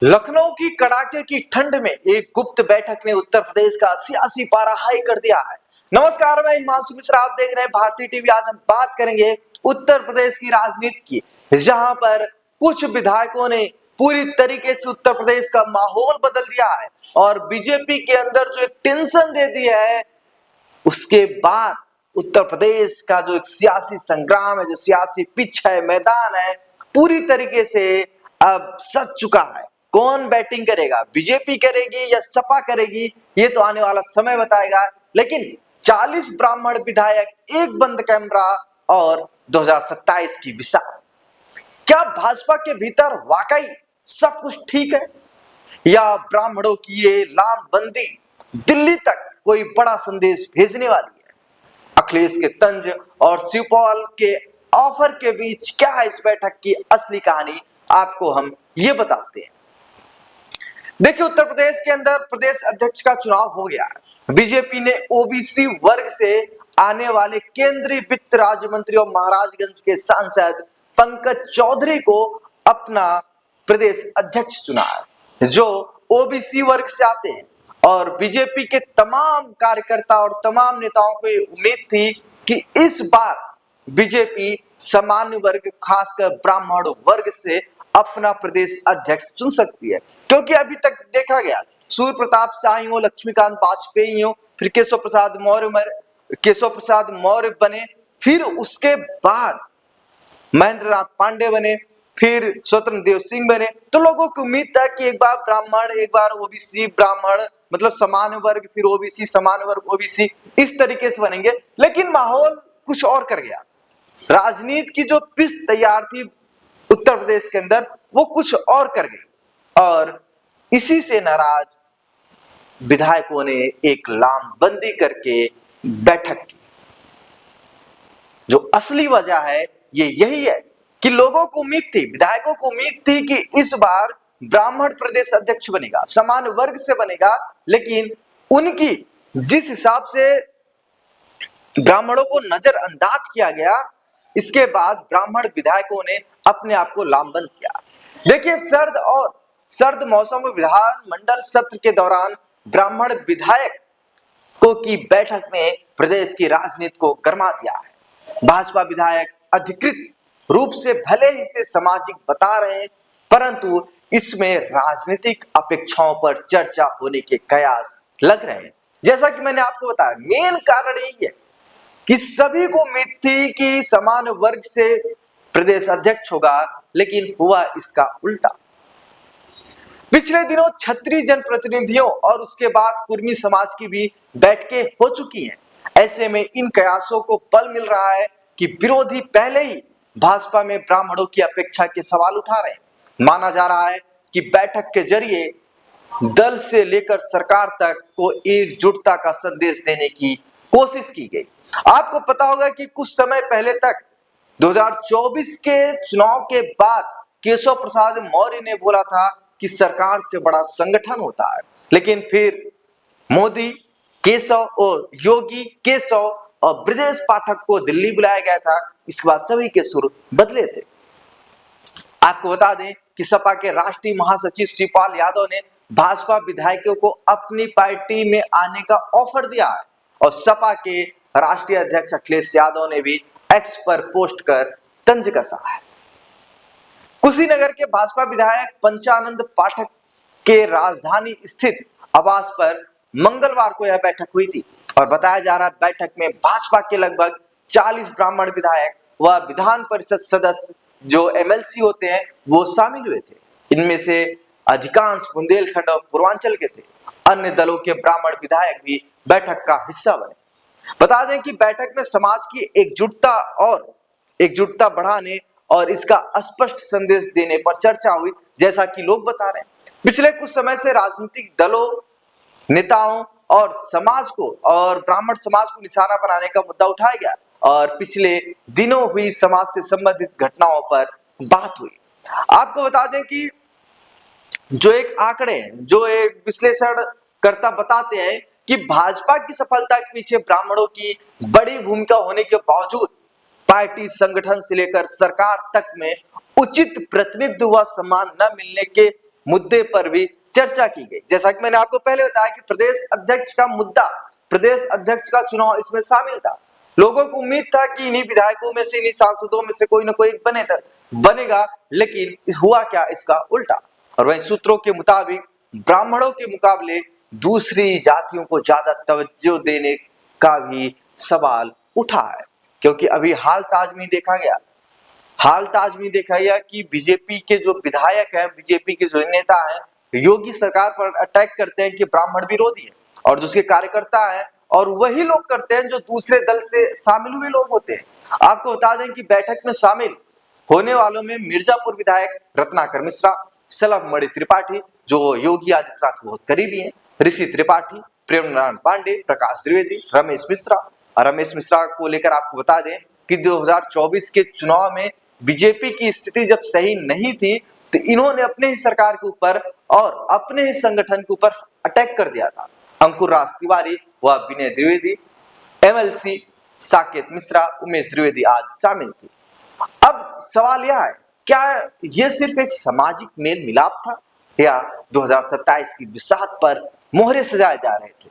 लखनऊ की कड़ाके की ठंड में एक गुप्त बैठक ने उत्तर प्रदेश का सियासी पारा हाई कर दिया है। नमस्कार, मैं हिमांशु मिश्रा, आप देख रहे हैं भारतीय टीवी। आज हम बात करेंगे उत्तर प्रदेश की राजनीति की, जहां पर कुछ विधायकों ने पूरी तरीके से उत्तर प्रदेश का माहौल बदल दिया है और बीजेपी के अंदर जो एक टेंशन दे दिया है, उसके बाद उत्तर प्रदेश का जो एक सियासी संग्राम है, जो सियासी पिच है, मैदान है, पूरी तरीके से अब सज चुका है। कौन बैटिंग करेगा, बीजेपी करेगी या सपा करेगी, ये तो आने वाला समय बताएगा। लेकिन 40 ब्राह्मण विधायक, एक बंद कैमरा और 2027 की विशाल, क्या भाजपा के भीतर वाकई सब कुछ ठीक है या ब्राह्मणों की ये लामबंदी दिल्ली तक कोई बड़ा संदेश भेजने वाली है? अखिलेश के तंज और शिवपाल के ऑफर के बीच क्या है इस बैठक की असली कहानी, आपको हम ये बताते हैं। देखिए, उत्तर प्रदेश के अंदर प्रदेश अध्यक्ष का चुनाव हो गया है। बीजेपी ने ओबीसी वर्ग से आने वाले केंद्रीय वित्त राज्य मंत्री और महाराजगंज के सांसद पंकज चौधरी को अपना प्रदेश अध्यक्ष चुना है, जो ओबीसी वर्ग से आते हैं। और बीजेपी के तमाम कार्यकर्ता और तमाम नेताओं को ये उम्मीद थी कि इस बार बीजेपी सामान्य वर्ग, खासकर ब्राह्मण वर्ग से अपना प्रदेश अध्यक्ष चुन सकती है, क्योंकि अभी तक देखा गया सूर्य प्रताप शाही हो, लक्ष्मीकांत वाजपेयी हो, फिर केशव प्रसाद मौर्य बने, फिर उसके बाद महेंद्र नाथ पांडे बने, फिर स्वतंत्र देव सिंह बने। तो लोगों की उम्मीद था कि एक बार ब्राह्मण, एक बार ओबीसी, ब्राह्मण मतलब सामान्य वर्ग, फिर ओबीसी, सामान्य वर्ग, ओबीसी, इस तरीके से बनेंगे। लेकिन माहौल कुछ और कर गया। राजनीति की जो पिच तैयार थी उत्तर प्रदेश के अंदर, वो कुछ और कर गई और इसी से नाराज विधायकों ने एक लामबंदी करके बैठक की। जो असली वजह है ये यही है कि लोगों को उम्मीद थी, विधायकों को उम्मीद थी कि इस बार ब्राह्मण प्रदेश अध्यक्ष बनेगा, सामान्य वर्ग से बनेगा। लेकिन उनकी जिस हिसाब से ब्राह्मणों को नजरअंदाज किया गया, इसके बाद ब्राह्मण विधायकों ने अपने आप को लामबंद किया। देखिए, सर्द मौसम में विधानमंडल सत्र के दौरान ब्राह्मण विधायकों की बैठक ने प्रदेश की राजनीति को गरमा दिया है। भाजपा विधायक अधिकृत रूप से भले ही से सामाजिक बता रहे हैं, परंतु इसमें राजनीतिक अपेक्षाओं पर चर्चा होने के कयास लग रहे हैं। जैसा कि मैंने आपको बताया, मेन कारण यही है कि सभी को उम्मीद थी कि समान वर्ग से प्रदेश अध्यक्ष होगा, लेकिन हुआ इसका उल्टा। पिछले दिनों क्षत्रिय जनप्रतिनिधियों और उसके बाद कुर्मी समाज की भी बैठकें हो चुकी हैं। ऐसे में इन कयासों को बल मिल रहा है कि विरोधी पहले ही भाजपा में ब्राह्मणों की अपेक्षा के सवाल उठा रहे हैं। माना जा रहा है कि बैठक के जरिए दल से लेकर सरकार तक को एकजुटता का संदेश देने की कोशिश की गई। आपको पता होगा कि कुछ समय पहले तक 2024 के चुनाव के बाद केशव प्रसाद मौर्य ने बोला था कि सरकार से बड़ा संगठन होता है, लेकिन फिर मोदी, केशव और योगी केशव और ब्रजेश पाठक को दिल्ली बुलाया गया था। इसके बाद सभी के सुर बदले थे। आपको बता दें कि सपा के राष्ट्रीय महासचिव शिवपाल यादव ने भाजपा विधायकों को अपनी पार्टी में आने का ऑफर दिया है और सपा के राष्ट्रीय अध्यक्ष अखिलेश यादव ने भी एक्स पर पोस्ट कर तंज कसा है। कुशीनगर के भाजपा विधायक पंचानंद पाठक के राजधानी स्थित आवास पर मंगलवार को यह बैठक हुई थी और बताया जा रहा है बैठक में भाजपा के लगभग 40 ब्राह्मण विधायक व विधान परिषद सदस्य जो एमएलसी होते हैं वो शामिल हुए थे। इनमें से अधिकांश बुंदेलखंड और पूर्वांचल के थे। अन्य दलों के ब्राह्मण विधायक भी बैठक का हिस्सा बने। बता दें कि बैठक में समाज की एकजुटता बढ़ाने और इसका स्पष्ट संदेश देने पर चर्चा हुई। जैसा कि लोग बता रहे हैं, पिछले कुछ समय से राजनीतिक दलों, नेताओं और समाज को और ब्राह्मण समाज को निशाना बनाने का मुद्दा उठाया गया और पिछले दिनों हुई समाज से संबंधित घटनाओं पर बात हुई। आपको बता दें कि जो एक आंकड़े, जो एक विश्लेषणकर्ता बताते हैं कि भाजपा की सफलता के पीछे ब्राह्मणों की बड़ी भूमिका होने के बावजूद पार्टी संगठन से लेकर सरकार तक में उचित प्रतिनिधित्व व सम्मान न मिलने के मुद्दे पर भी चर्चा की गई। जैसा कि मैंने आपको पहले बताया कि प्रदेश अध्यक्ष का मुद्दा, प्रदेश अध्यक्ष का चुनाव इसमें शामिल था। लोगों को उम्मीद था कि इन्हीं विधायकों में से, इन्हीं सांसदों में से कोई ना कोई बनेगा, लेकिन हुआ क्या, इसका उल्टा। और वहीं सूत्रों के मुताबिक ब्राह्मणों के मुकाबले दूसरी जातियों को ज्यादा तवज्जो देने का भी सवाल उठा है, क्योंकि अभी हाल ताज में देखा गया कि बीजेपी के जो विधायक हैं, बीजेपी के जो नेता हैं, योगी सरकार पर अटैक करते हैं कि ब्राह्मण विरोधी है, और दूसरे कार्यकर्ता हैं और वही लोग करते हैं जो दूसरे दल से शामिल हुए लोग होते हैं। आपको बता दें कि बैठक में शामिल होने वालों में मिर्जापुर विधायक रत्नाकर मिश्रा, सलभ त्रिपाठी जो योगी आदित्यनाथ के बहुत करीबी हैं, ऋषि त्रिपाठी, प्रेम नारायण पांडे, प्रकाश द्विवेदी, रमेश मिश्रा को लेकर आपको बता दें कि 2024 के चुनाव में बीजेपी की स्थिति जब सही नहीं थी तो इन्होंने अपने ही सरकार के ऊपर और अपने ही संगठन के ऊपर अटैक कर दिया था। अंकुर राज तिवारी व विनय द्विवेदी, एमएलसी साकेत मिश्रा, उमेश द्विवेदी आदि शामिल थे। अब सवाल यह है, क्या यह सिर्फ एक सामाजिक मेल मिलाप था या 2027 की बिसात पर मोहरे सजाए जा रहे थे?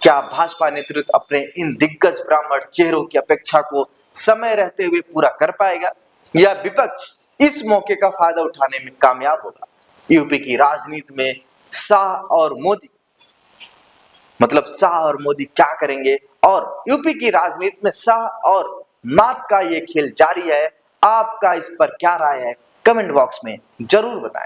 क्या भाजपा नेतृत्व अपने इन दिग्गज ब्राह्मण चेहरों की अपेक्षा को समय रहते हुए पूरा कर पाएगा या विपक्ष इस मौके का फायदा उठाने में कामयाब होगा? यूपी की राजनीति में शाह और मोदी क्या करेंगे, और यूपी की राजनीति में शाह और मात का ये खेल जारी है। आपका इस पर क्या राय है, कमेंट बॉक्स में जरूर बताएं।